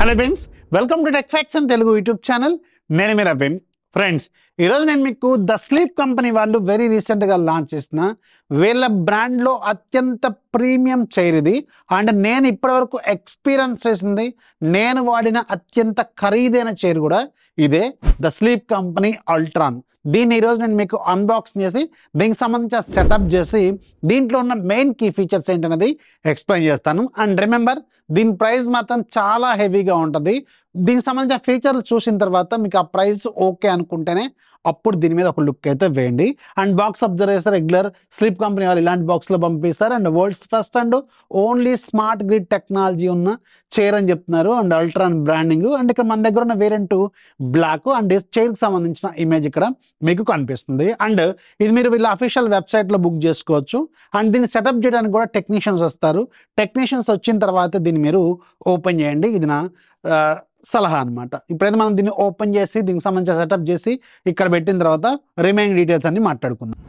Hello friends, welcome to tech facts and Telugu YouTube channel. నేను మీ రవిన్. Friends, ఈరోజు నేను మీకు ద స్లీప్ కంపెనీ వాళ్ళు వెరీ రీసెంట్గా లాంచ్ చేసిన వీళ్ళ బ్రాండ్లో అత్యంత ప్రీమియం చైర్ ఇది. అండ్ నేను ఇప్పటివరకు ఎక్స్పీరియన్స్ చేసింది, నేను వాడిన అత్యంత ఖరీదైన చైర్ కూడా ఇదే, ద స్లీప్ కంపెనీ అల్ట్రాన్. దీన్ని ఈరోజు నేను మీకు అన్బాక్సింగ్ చేసి దీనికి సంబంధించిన సెటప్ చేసి దీంట్లో ఉన్న మెయిన్ కీ ఫీచర్స్ ఏంటనేది ఎక్స్ప్లెయిన్ చేస్తాను. అండ్ రిమెంబర్, దీని ప్రైస్ మాత్రం చాలా హెవీగా ఉంటుంది. దీనికి సంబంధించిన ఫీచర్లు చూసిన తర్వాత మీకు ఆ ప్రైస్ ఓకే అనుకుంటేనే అప్పుడు దీని మీద ఒక లుక్ అయితే వేయండి. అండ్ బాక్స్ అబ్జర్వ్ చేస్తే రెగ్యులర్ స్లీప్ కంపెనీ వాళ్ళు ఇలాంటి బాక్స్లో పంపిస్తారు. And world's first and only smart grid technology ఉన్న చైర్ అని చెప్తున్నారు. And Ultron branding. అండ్ ఇక్కడ మన దగ్గర ఉన్న వేరియంట్ బ్లాక్. అండ్ చైర్కి సంబంధించిన ఇమేజ్ ఇక్కడ మీకు కనిపిస్తుంది. అండ్ ఇది మీరు వీళ్ళ అఫీషియల్ వెబ్సైట్లో బుక్ చేసుకోవచ్చు. అండ్ దీన్ని సెటప్ చేయడానికి కూడా టెక్నీషియన్స్ వస్తారు. టెక్నీషియన్స్ వచ్చిన తర్వాత దీన్ని మీరు ఓపెన్ చేయండి. ఇది నా సలహా అనమాట. ఇప్పుడైతే మనం దీన్ని ఓపెన్ చేసి దీనికి సంబంధించిన సెటప్ చేసి ఇక్కడ పెట్టిన తర్వాత రిమైనింగ్ డీటెయిల్స్ అన్ని మాట్లాడుకుందాం.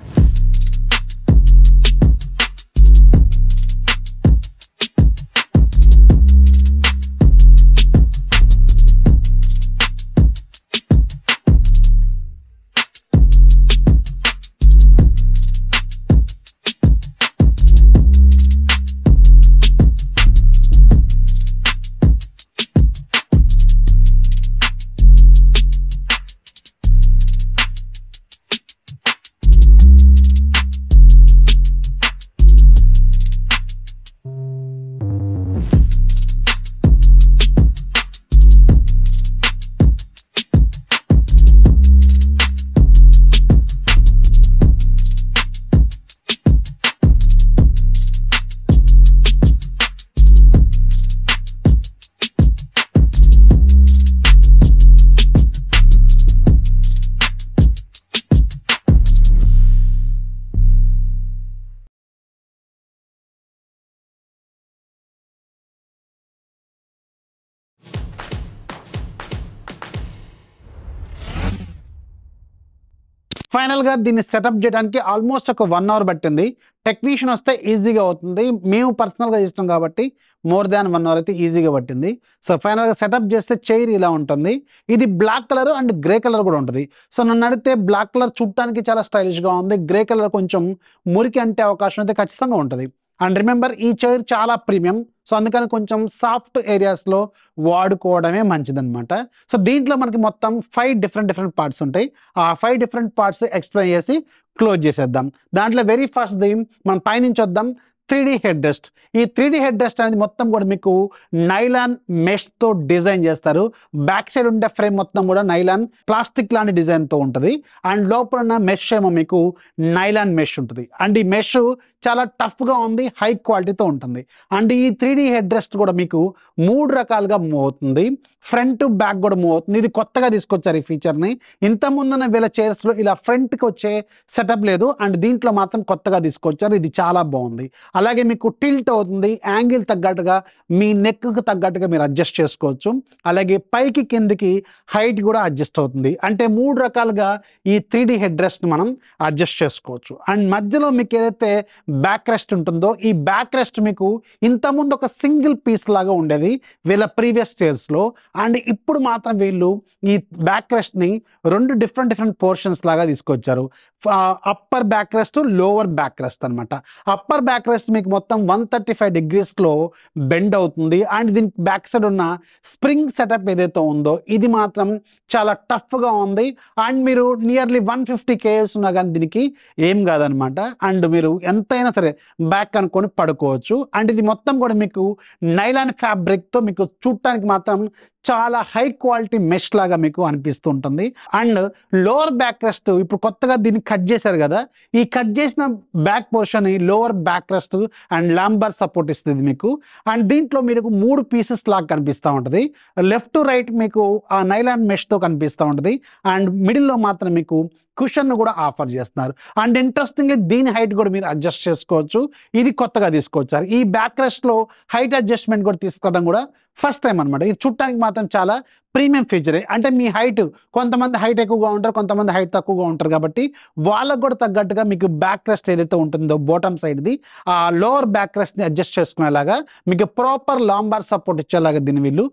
ఫైనల్గా దీన్ని సెటప్ చేయడానికి ఆల్మోస్ట్ ఒక 1 అవర్ పట్టింది. టెక్నీషియన్ వస్తే ఈజీగా అవుతుంది. మేము పర్సనల్గా చేస్తాం కాబట్టి మోర్ దాన్ 1 అవర్ అయితే ఈజీగా పట్టింది. సో ఫైనల్గా సెటప్ చేస్తే చైర్ ఇలా ఉంటుంది. ఇది black colour and grey colour కూడా ఉంటుంది. సో నన్ను అడిగితే బ్లాక్ కలర్ చూడటానికి చాలా స్టైలిష్గా ఉంది. గ్రే కలర్ కొంచెం మురికి అంటే అవకాశం అయితే ఖచ్చితంగా ఉంటుంది. అండ్ రిమెంబర్, ఈ చైర్ చాలా ప్రీమియం. సో అందుకని కొంచెం సాఫ్ట్ ఏరియాస్లో వాడుకోవడమే మంచిదన్నమాట. సో దీంట్లో మనకి మొత్తం 5 డిఫరెంట్ పార్ట్స్ ఉంటాయి. ఆ 5 డిఫరెంట్ పార్ట్స్ ఎక్స్ప్లెయిన్ చేసి క్లోజ్ చేసేద్దాం. దాంట్లో వెరీ ఫస్ట్ ది మనం పైనుంచి వద్దాం. 3D head rest. ఈ 3D హెడ్ రెస్ట్ అనేది మొత్తం కూడా మీకు నైలాన్ మెష్తో డిజైన్ చేస్తారు. బ్యాక్ సైడ్ ఉండే ఫ్రేమ్ మొత్తం కూడా నైలాన్ ప్లాస్టిక్ లాంటి డిజైన్తో ఉంటుంది. అండ్ లోపల ఉన్న మెష్ ఏమో మీకు నైలాన్ మెష్ ఉంటుంది. అండ్ ఈ మెష్ చాలా టఫ్గా ఉంది, హై క్వాలిటీతో ఉంటుంది. అండ్ ఈ 3D హెడ్ రెస్ట్ కూడా మీకు 3 రకాలుగా మూవ్ అవుతుంది. ఫ్రంట్ బ్యాక్ కూడా మూవ్ అవుతుంది. ఇది కొత్తగా తీసుకొచ్చారు ఈ ఫీచర్ని. ఇంతకుముందున్న వీళ్ళ చైర్స్లో ఇలా ఫ్రంట్కి వచ్చే సెటప్ లేదు. అండ్ దీంట్లో మాత్రం కొత్తగా తీసుకొచ్చారు. ఇది చాలా బాగుంది. అలాగే మీకు టిల్ట్ అవుతుంది. యాంగిల్ తగ్గట్టుగా మీ నెక్కి తగ్గట్టుగా మీరు అడ్జస్ట్ చేసుకోవచ్చు. అలాగే పైకి కిందికి హైట్ కూడా అడ్జస్ట్ అవుతుంది. అంటే 3 రకాలుగా ఈ 3D హెడ్ రెస్ట్ మనం అడ్జస్ట్ చేసుకోవచ్చు. అండ్ మధ్యలో మీకు ఏదైతే బ్యాక్ రెస్ట్ ఉంటుందో, ఈ బ్యాక్ రెస్ట్ మీకు ఇంతకుముందు ఒక సింగిల్ పీస్ లాగా ఉండేది వీళ్ళ ప్రీవియస్ చైర్స్లో. అండ్ ఇప్పుడు మాత్రం వీళ్ళు ఈ బ్యాక్ రెస్ట్ని 2 డిఫరెంట్ పోర్షన్స్ లాగా తీసుకొచ్చారు. Upper back rest, lower back rest అనమాట. అప్పర్ బ్యాక్ రెస్ట్ మీకు మొత్తం 135 degreesలో బెండ్ అవుతుంది. అండ్ దీనికి బ్యాక్ సైడ్ ఉన్న స్ప్రింగ్ సెటప్ ఏదైతే ఉందో ఇది మాత్రం చాలా టఫ్గా ఉంది. అండ్ మీరు నియర్లీ 150 kgs ఉన్నా కానీ దీనికి ఏం కాదనమాట. అండ్ మీరు ఎంతైనా సరే బ్యాక్ అనుకొని పడుకోవచ్చు. అండ్ ఇది మొత్తం కూడా మీకు నైలాన్ ఫ్యాబ్రిక్తో మీకు చూడటానికి మాత్రం చాలా హై క్వాలిటీ మెష్ లాగా మీకు అనిపిస్తూ ఉంటుంది. అండ్ లోవర్ బ్యాక్ రెస్ట్ ఇప్పుడు కొత్తగా దీన్ని కట్ చేశారు కదా, ఈ కట్ చేసిన back portion lower back rest and lumbar support ఇస్తుంది మీకు. అండ్ దీంట్లో మీకు 3 పీసెస్ లాగా కనిపిస్తూ ఉంటుంది. లెఫ్ట్ టు రైట్ మీకు ఆ నైలాన్ మెష్తో కనిపిస్తూ ఉంటుంది. అండ్ మిడిల్లో మాత్రం మీకు కుషన్ కూడా ఆఫర్ చేస్తున్నారు. అండ్ ఇంట్రెస్టింగ్లీ దీని హైట్ కూడా మీరు అడ్జస్ట్ చేసుకోవచ్చు. ఇది కొత్తగా తీసుకొచ్చారు. ఈ బ్యాక్ రెస్ట్లో హైట్ అడ్జస్ట్మెంట్ కూడా తీసుకోవడం కూడా ఫస్ట్ టైం అనమాట. ఇది చూడటానికి మాత్రం చాలా ప్రీమియం ఫీచరే. అంటే మీ హైట్, కొంతమంది హైట్ ఎక్కువగా ఉంటారు, కొంతమంది హైట్ తక్కువగా ఉంటారు కాబట్టి వాళ్ళకు కూడా తగ్గట్టుగా మీకు బ్యాక్ రెస్ట్ ఏదైతే ఉంటుందో బాటమ్ సైడ్ది ఆ లోవర్ బ్యాక్ రెస్ట్ని అడ్జస్ట్ చేసుకునేలాగా మీకు ప్రాపర్ లాంబార్ సపోర్ట్ ఇచ్చేలాగా దీన్ని వీళ్ళు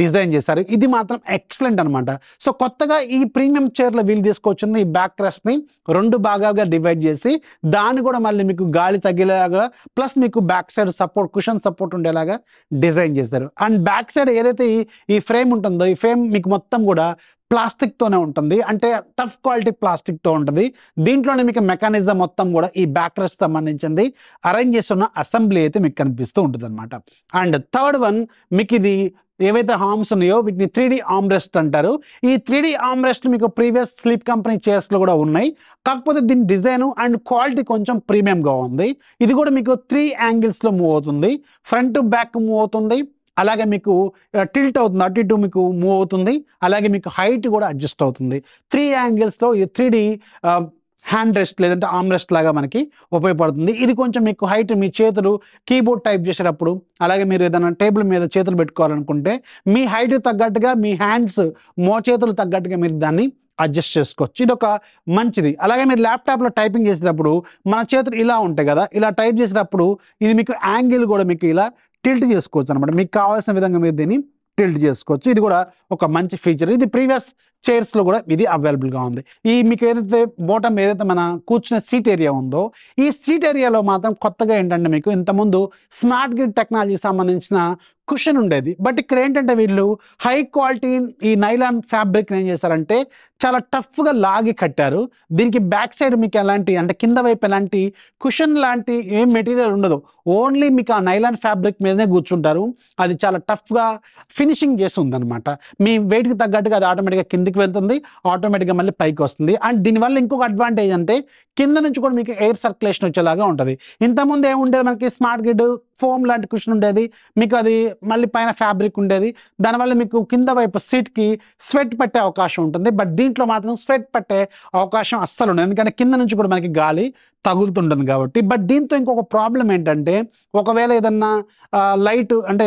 డిజైన్ చేశారు. ఇది మాత్రం ఎక్సలెంట్ అనమాట. సో కొత్తగా ఈ ప్రీమియం చైర్లో వీళ్ళు తీసుకొచ్చింది ఈ బ్యాక్ రెస్ట్ని 2 భాగాలుగా డివైడ్ చేసి దాన్ని కూడా మళ్ళీ మీకు గాలి తగ్గేలాగా ప్లస్ మీకు back side support, cushion support ఉండేలాగా డిజైన్ చేశారు. అండ్ బ్యాక్ సైడ్ ఏదైతే ఈ ఫ్రేమ్ ఉంటుందో ఈ ఫ్రేమ్ మీకు మొత్తం కూడా ప్లాస్టిక్తోనే ఉంటుంది. అంటే టఫ్ క్వాలిటీ ప్లాస్టిక్తో ఉంటుంది. దీంట్లోనే మీకు మెకానిజం మొత్తం కూడా ఈ బ్యాక్ రెస్ట్ సంబంధించింది అరేంజ్ చేస్తున్న అసెంబ్లీ అయితే మీకు కనిపిస్తూ ఉంటుంది అనమాట. అండ్ థర్డ్ వన్ మీకు ఇది ఏవైతే హార్మ్స్ ఉన్నాయో వీటిని 3D ఆర్మ్రెస్ట్ అంటారు. ఈ 3D ఆర్మ్రెస్ట్ మీకు ప్రీవియస్ స్లీప్ కంపెనీ చైర్స్లో కూడా ఉన్నాయి. కాకపోతే దీని డిజైన్ అండ్ క్వాలిటీ కొంచెం ప్రీమియంగా ఉంది. ఇది కూడా మీకు 3 యాంగిల్స్లో మూవ్ అవుతుంది. ఫ్రంట్ బ్యాక్ మూవ్ అవుతుంది, అలాగే మీకు టిల్ట్ అవుతుంది, అటు ఇటు మీకు మూవ్ అవుతుంది, అలాగే మీకు హైట్ కూడా అడ్జస్ట్ అవుతుంది. 3 యాంగిల్స్లో ఇది 3D హ్యాండ్ రెస్ట్ లేదంటే ఆర్మ్ రెస్ట్ లాగా మనకి ఉపయోగపడుతుంది. ఇది కొంచెం మీకు హైట్, మీ చేతులు కీబోర్డ్ టైప్ చేసేటప్పుడు అలాగే మీరు ఏదైనా టేబుల్ మీద చేతులు పెట్టుకోవాలనుకుంటే మీ హైట్ తగ్గట్టుగా మీ హ్యాండ్స్ చేతులు తగ్గట్టుగా మీరు దాన్ని అడ్జస్ట్ చేసుకోవచ్చు. ఇది ఒక మంచిది. అలాగే మీరు ల్యాప్టాప్లో టైపింగ్ చేసేటప్పుడు మన చేతులు ఇలా ఉంటాయి కదా, ఇలా టైప్ చేసేటప్పుడు ఇది మీకు యాంగిల్ కూడా మీకు ఇలా టిల్ట్ చేసుకోవచ్చు అనమాట. మీకు కావాల్సిన విధంగా మీరు దీన్ని టిల్ట్ చేసుకోవచ్చు. ఇది కూడా ఒక మంచి ఫీచర్. ఇది ప్రీవియస్ చైర్స్లో కూడా ఇది అవైలబుల్గా ఉంది. ఈ మీకు ఏదైతే బాటమ్ ఏదైతే మన కూర్చునే సీట్ ఏరియా ఉందో ఈ సీట్ ఏరియాలో మాత్రం కొత్తగా ఏంటంటే మీకు ఇంతకుముందు స్మార్ట్ గ్రిడ్ టెక్నాలజీ సంబంధించిన కుషన్ ఉండేది. బట్ ఇక్కడ ఏంటంటే వీళ్ళు హై క్వాలిటీ ఈ నైలాన్ ఫ్యాబ్రిక్ ఏం చేస్తారంటే చాలా టఫ్గా లాగి కట్టారు. దీనికి బ్యాక్ సైడ్ మీకు ఎలాంటి అంటే కింద వైపు ఎలాంటి కుషన్ లాంటి ఏం మెటీరియల్ ఉండదు. ఓన్లీ మీకు ఆ నైలాన్ ఫ్యాబ్రిక్ మీదనే కూర్చుంటారు. అది చాలా టఫ్గా ఫినిషింగ్ చేసి ఉందన్నమాట. మీ వెయిట్కి తగ్గట్టుగా అది ఆటోమేటిక్గా కిందికి వెళ్తుంది, ఆటోమేటిక్గా మళ్ళీ పైకి వస్తుంది. అండ్ దీనివల్ల ఇంకొక అడ్వాంటేజ్ అంటే కింద నుంచి కూడా మీకు ఎయిర్ సర్క్యులేషన్ వచ్చేలాగా ఉంటుంది. ఇంతకుముందు ఏముండేది మనకి స్మార్ట్ గ్రిడ్ ఫోమ్ లాంటి కుషన్ ఉండేది, మీకు అది మళ్ళీ పైన ఫ్యాబ్రిక్ ఉండేది. దానివల్ల మీకు కింద వైపు సీట్కి స్వెట్ పట్టే అవకాశం ఉంటుంది. బట్ దీంట్లో మాత్రం స్వెట్ పట్టే అవకాశం అస్సలు ఉండదు, ఎందుకంటే కింద నుంచి కూడా మనకి గాలి తగులుతుంటుంది కాబట్టి. బట్ దీంతో ఇంకొక ప్రాబ్లం ఏంటంటే ఒకవేళ ఏదన్నా లైట్ అంటే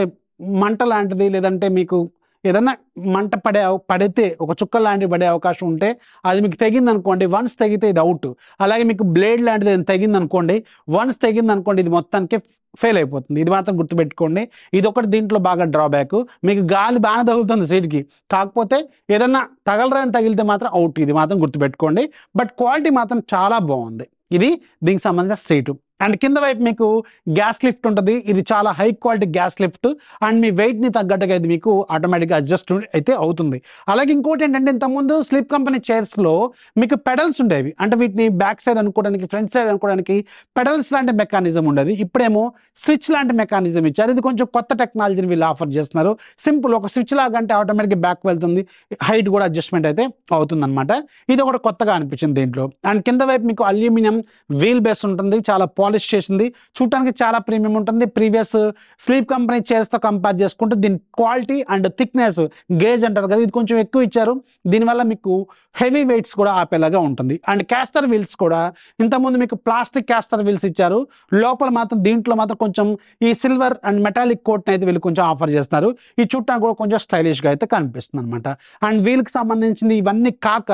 మంట లాంటిది లేదంటే మీకు ఏదన్నా మంట పడితే ఒక చుక్క లాంటివి పడే అవకాశం ఉంటే అది మీకు తెగిందనుకోండి, వన్స్ తెగితే ఇది అవుట్. అలాగే మీకు బ్లేడ్ లాంటిది ఏదైనా తెగిందనుకోండి, వన్స్ తెగిందనుకోండి ఇది మొత్తానికి ఫెయిల్ అయిపోతుంది. ఇది మాత్రం గుర్తుపెట్టుకోండి. ఇది ఒకటి దీంట్లో బాగా డ్రాబ్యాక్. మీకు గాలి బాగా తగులుతుంది సీట్కి, కాకపోతే ఏదన్నా తగిలితే మాత్రం అవుట్. ఇది మాత్రం గుర్తుపెట్టుకోండి. బట్ క్వాలిటీ మాత్రం చాలా బాగుంది. ఇది దీనికి సంబంధించిన సీటు. అండ్ కింద వైపు మీకు గ్యాస్ లిఫ్ట్ ఉంటుంది. ఇది చాలా high quality gas lift. And మీ వెయిట్ని తగ్గట్టుగా ఇది మీకు ఆటోమేటిక్గా అడ్జస్ట్ అయితే అవుతుంది. అలాగే ఇంకోటి ఏంటంటే ఇంతకుముందు స్లీప్ కంపెనీ చైర్స్లో మీకు పెడల్స్ ఉండేవి. అంటే వీటిని బ్యాక్ సైడ్ అనుకోవడానికి, ఫ్రంట్ సైడ్ అనుకోవడానికి పెడల్స్ లాంటి మెకానిజం ఉండేది. ఇప్పుడేమో స్విచ్ లాంటి మెకానిజం ఇచ్చారు. ఇది కొంచెం కొత్త టెక్నాలజీని వీళ్ళు ఆఫర్ చేస్తున్నారు. సింపుల్ ఒక స్విచ్ లాగా అంటే ఆటోమేటిక్గా బ్యాక్ వెళ్తుంది, హైట్ కూడా అడ్జస్ట్మెంట్ అయితే అవుతుంది అనమాట. ఇది ఒకటి కొత్తగా అనిపించింది దీంట్లో. అండ్ కింద వైపు మీకు అల్యూమినియం వీల్ బేస్ ఉంటుంది, చాలా పాలిష్ చేసింది, చూడటానికి చాలా ప్రీమియం ఉంటుంది. ప్రీవియస్ స్లీప్ కంపెనీ చైర్స్తో కంపేర్ చేసుకుంటే దీని క్వాలిటీ అండ్ థిక్నెస్ గేజ్ అంటారు కదా, ఇది కొంచెం ఎక్కువ ఇచ్చారు. దీనివల్ల మీకు హెవీ వెయిట్స్ కూడా ఆపేలాగా ఉంటుంది. అండ్ క్యాస్టర్ వీల్స్ కూడా ఇంతకుముందు మీకు ప్లాస్టిక్ క్యాస్టర్ వీల్స్ ఇచ్చారు, లోపల మాత్రం దీంట్లో మాత్రం కొంచెం ఈ సిల్వర్ అండ్ మెటాలిక్ కోట్ని అయితే వీళ్ళు కొంచెం ఆఫర్ చేస్తున్నారు. ఈ చూడటానికి కూడా కొంచెం స్టైలిష్గా అయితే కనిపిస్తుంది అనమాట. అండ్ వీల్కి సంబంధించింది ఇవన్నీ కాక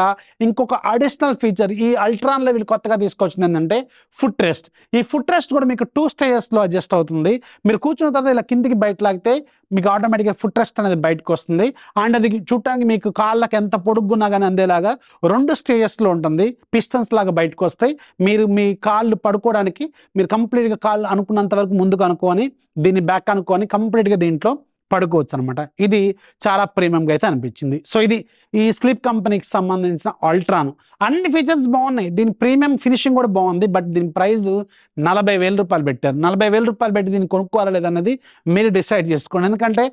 ఇంకొక అడిషనల్ ఫీచర్ ఈ అల్ట్రాన్లో వీళ్ళు కొత్తగా తీసుకొచ్చింది ఏంటంటే ఫుట్ రెస్ట్. ఈ ఫుట్ రెస్ట్ కూడా మీకు 2 స్టేజెస్లో అడ్జస్ట్ అవుతుంది. మీరు కూర్చున్న తర్వాత ఇలా కిందికి బయట లాగితే మీకు ఆటోమేటిక్గా ఫుట్ రెస్ట్ అనేది బయటకు వస్తుంది. అండ్ అది చూడటానికి మీకు కాళ్ళకి ఎంత పొడుగున్నా కానీ అందేలాగా 2 స్టేజెస్లో ఉంటుంది. పిస్టన్స్ లాగా బయటకు వస్తాయి. మీరు మీ కాళ్ళు పడుకోవడానికి మీరు కంప్లీట్గా కాళ్ళు అనుకున్నంత వరకు ముందుకు అనుకొని దీన్ని బ్యాక్ అనుకొని కంప్లీట్గా దీంట్లో పడుకోవచ్చు అనమాట. ఇది చాలా ప్రీమియంగా అయితే అనిపించింది. సో ఇది ఈ స్లీప్ కంపెనీకి సంబంధించిన అల్ట్రాను. అన్ని ఫీచర్స్ బాగున్నాయి, దీని ప్రీమియం ఫినిషింగ్ కూడా బాగుంది. బట్ దీని ప్రైస్ 40,000 రూపాయలు పెట్టారు. 40,000 రూపాయలు పెట్టి దీన్ని కొనుక్కోవాలా లేదన్నది మీరు డిసైడ్ చేసుకోండి. ఎందుకంటే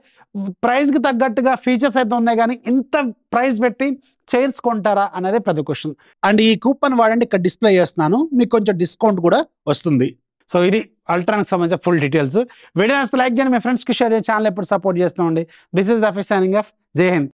ప్రైస్కి తగ్గట్టుగా ఫీచర్స్ అయితే ఉన్నాయి, కానీ ఇంత ప్రైస్ పెట్టి చైర్స్ కొంటారా అనేది పెద్ద క్వశ్చన్. అండ్ ఈ కూపన్ వాడండి, ఇక్కడ డిస్ప్లే చేస్తున్నాను, మీకు కొంచెం డిస్కౌంట్ కూడా వస్తుంది. సో ఇది అల్ట్రానికి సంబంధించిన ఫుల్ డీటెయిల్స్. వీడియో లైక్ చేయండి, మీ ఫ్రెండ్స్కి షేర్ చేయండి, ఛానల్ ఎప్పుడు సపోర్ట్ చేస్తున్నామండి. This is the office signing off. జై హింద్.